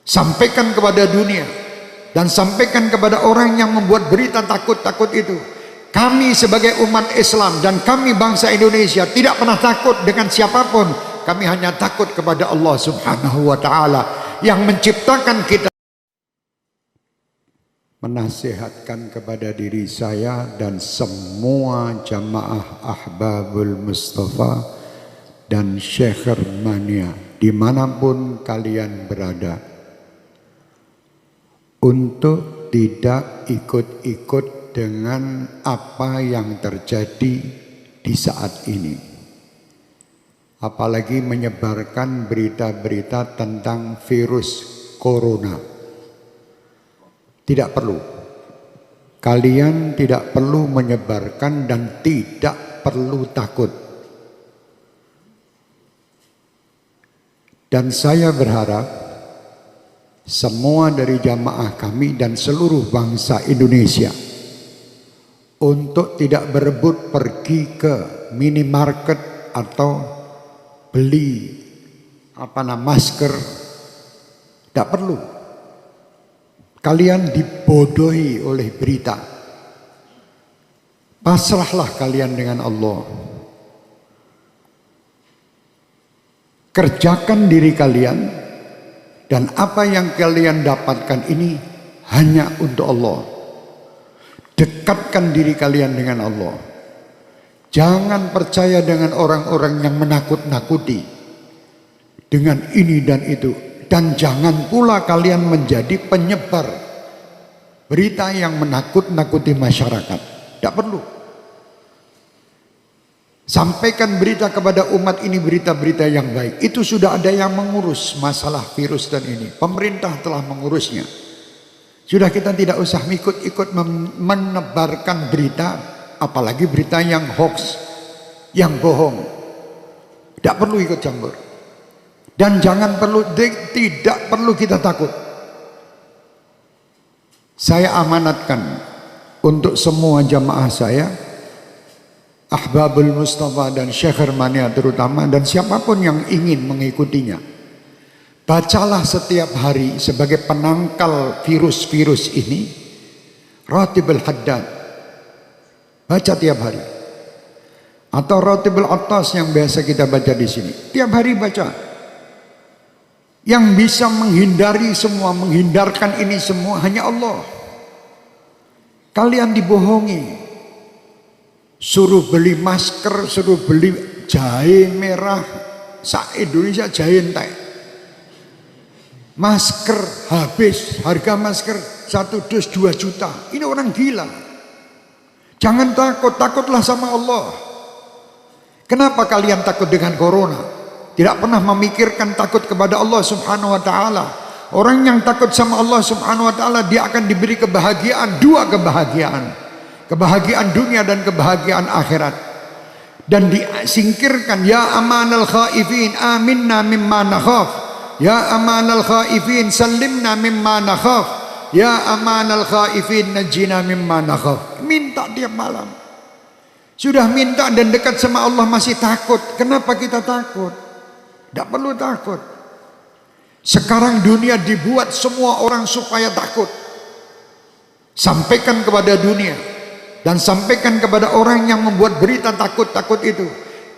Sampaikan kepada dunia dan sampaikan kepada orang yang membuat berita takut-takut itu. Kami sebagai umat Islam dan kami bangsa Indonesia tidak pernah takut dengan siapapun. Kami hanya takut kepada Allah Subhanahu wa taala yang menciptakan kita. Menasihatkan kepada diri saya dan semua jamaah Ahbabul Mustafa dan Syekh Mania dimanapun kalian berada, untuk tidak ikut-ikut dengan apa yang terjadi di saat ini, apalagi menyebarkan berita-berita tentang virus corona. Tidak perlu. Kalian tidak perlu menyebarkan dan tidak perlu takut. Dan saya berharap semua dari jamaah kami dan seluruh bangsa Indonesia untuk tidak berebut pergi ke minimarket atau beli masker. Tidak perlu. Kalian dibodohi oleh berita. Pasrahlah kalian dengan Allah. Kerjakan diri kalian, dan apa yang kalian dapatkan ini hanya untuk Allah. Dekatkan diri kalian dengan Allah. Jangan percaya dengan orang-orang yang menakut-nakuti dengan ini dan itu. Dan jangan pula kalian menjadi penyebar berita yang menakut-nakuti masyarakat. Tidak perlu. Sampaikan berita kepada umat ini, berita-berita yang baik. Itu sudah ada yang mengurus masalah virus dan ini. Pemerintah telah mengurusnya. Sudah, kita tidak usah ikut-ikut menebarkan berita, apalagi berita yang hoax, yang bohong. Tidak perlu ikut campur. Dan tidak perlu kita takut. Saya amanatkan untuk semua jamaah saya, Ahbabul Mustafa dan Syekh Mania terutama, dan siapapun yang ingin mengikutinya, bacalah setiap hari sebagai penangkal virus-virus ini Ratibul Haddad. Baca tiap hari. Atau Ratibul Attas yang biasa kita baca di sini. Tiap hari baca. Yang bisa menghindari semua, menghindarkan ini semua hanya Allah. Kalian dibohongi. Suruh beli masker, suruh beli jahe merah. Indonesia jahe entek. Masker habis, harga masker 1 dus 2 juta. Ini orang gila. Jangan takut, takutlah sama Allah. Kenapa kalian takut dengan corona? Tidak pernah memikirkan takut kepada Allah Subhanahu wa taala. Orang yang takut sama Allah Subhanahu wa taala, dia akan diberi kebahagiaan, 2 kebahagiaan. Kebahagiaan dunia dan kebahagiaan akhirat. Dan disingkirkan, ya amanal khaifin aminna mimma nakhaf. Ya amanal khaifin sallimna mimma nakhaf. Ya amanal khaifin najjina mimma nakhaf. Minta tiap malam. Sudah minta dan dekat sama Allah masih takut. Kenapa kita takut? Tidak perlu takut. Sekarang dunia dibuat semua orang supaya takut. Sampaikan kepada dunia dan sampaikan kepada orang yang membuat berita takut-takut itu.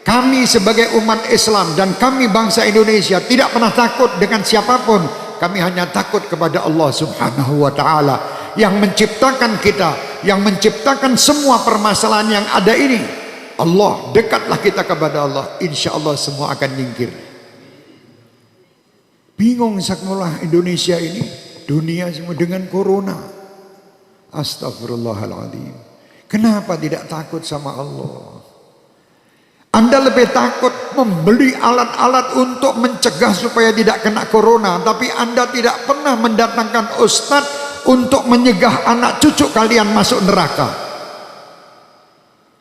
Kami sebagai umat Islam dan kami bangsa Indonesia tidak pernah takut dengan siapapun. Kami hanya takut kepada Allah Subhanahu wa taala yang menciptakan kita, yang menciptakan semua permasalahan yang ada ini. Allah, dekatlah kita kepada Allah, insya Allah semua akan nyingkir. Bingung sekolah Indonesia ini, dunia semua dengan corona. Astagfirullahaladzim. Kenapa tidak takut sama Allah? Anda lebih takut membeli alat-alat untuk mencegah supaya tidak kena corona, tapi Anda tidak pernah mendatangkan ustadz untuk menyegah anak cucu kalian masuk neraka.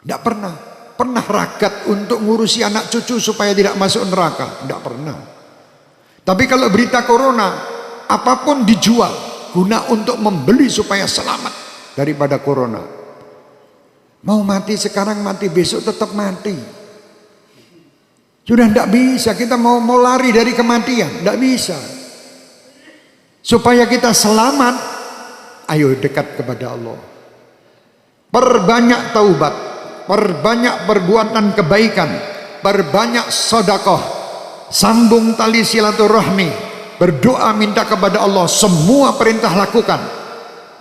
Tidak pernah. Pernah ragat untuk ngurusi anak cucu supaya tidak masuk neraka? Tidak pernah. Tapi kalau berita corona, apapun dijual guna untuk membeli supaya selamat daripada corona. Mau mati sekarang, mati besok tetap mati. Sudah tidak bisa, kita mau lari dari kematian, tidak bisa. Supaya kita selamat, ayo dekat kepada Allah. Perbanyak taubat, perbanyak perbuatan kebaikan, perbanyak sedekah, sambung tali silaturahmi, berdoa minta kepada Allah, semua perintah lakukan.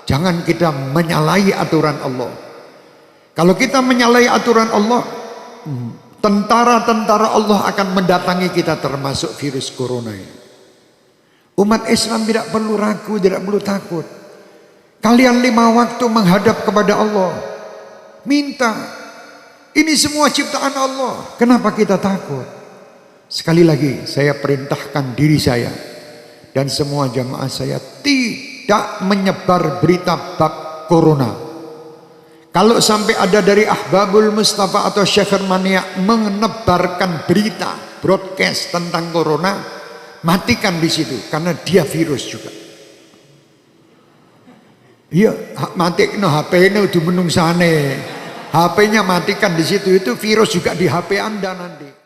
Jangan kita menyalahi aturan Allah. Kalau kita menyalahi aturan Allah, tentara-tentara Allah akan mendatangi kita, termasuk virus corona ini. Umat Islam tidak perlu ragu, tidak perlu takut. Kalian 5 waktu menghadap kepada Allah, minta. Ini semua ciptaan Allah. Kenapa kita takut? Sekali lagi saya perintahkan diri saya dan semua jamaah saya tidak menyebar berita bab corona. Kalau sampai ada dari Ahbabul Mustafa atau Syekh Mania menebarkan berita broadcast tentang corona, matikan di situ, karena dia virus juga. Iya, matikno HP-nya udah menungsane. HP-nya matikan di situ, itu virus juga di HP Anda nanti.